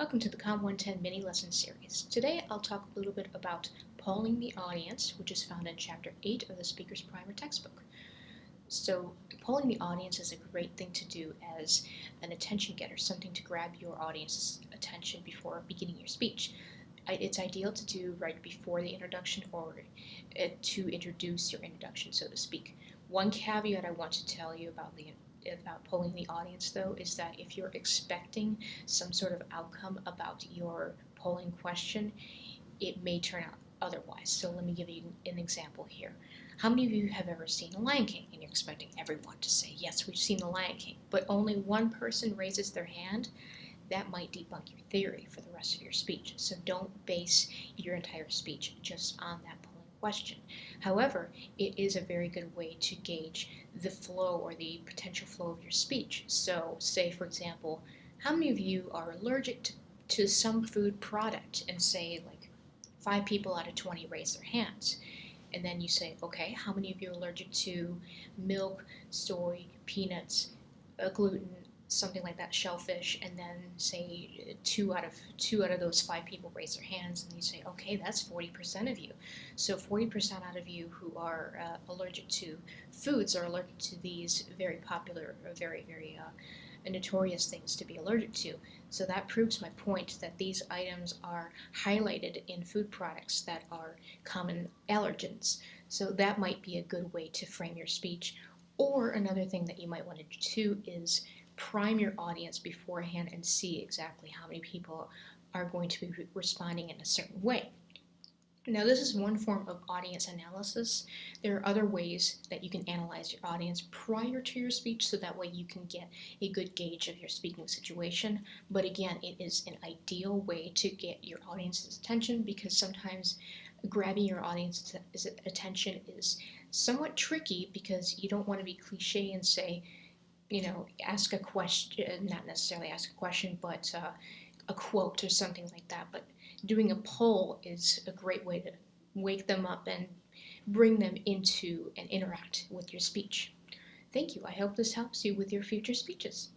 Welcome to the Com 110 mini lesson series. Today I'll talk a little bit about polling the audience, which is found in Chapter 8 of the Speaker's Primer textbook. So, polling the audience is a great thing to do as an attention getter, something to grab your audience's attention before beginning your speech. It's ideal to do right before the introduction or to introduce your introduction, so to speak. One caveat I want to tell you about polling the audience, though, is that if you're expecting some sort of outcome about your polling question, it may turn out otherwise. So let me give you an example here. How many of you have ever seen The Lion King and you're expecting everyone to say, yes, we've seen The Lion King, but only one person raises their hand? That might debunk your theory for the rest of your speech. So don't base your entire speech just on that polling question. However, it is a very good way to gauge the flow or the potential flow of your speech. So say, for example, how many of you are allergic to some food product, and say like 5 people out of 20 raise their hands. And then you say, okay, how many of you are allergic to milk, soy, peanuts, gluten, something like that, shellfish, and then say two out of those 5 people raise their hands, and you say, okay, that's 40% of you. So 40% out of you who are allergic to foods are allergic to these very popular, very notorious things to be allergic to. So that proves my point that these items are highlighted in food products that are common allergens. So that might be a good way to frame your speech. Or another thing that you might want to do too is prime your audience beforehand and see exactly how many people are going to be responding in a certain way. Now, this is one form of audience analysis. There are other ways that you can analyze your audience prior to your speech, so that way you can get a good gauge of your speaking situation. But again, it is an ideal way to get your audience's attention, because sometimes grabbing your audience's attention is somewhat tricky, because you don't want to be cliche and say, ask a question, not necessarily ask a question, but a quote or something like that. But doing a poll is a great way to wake them up and bring them into and interact with your speech. Thank you. I hope this helps you with your future speeches.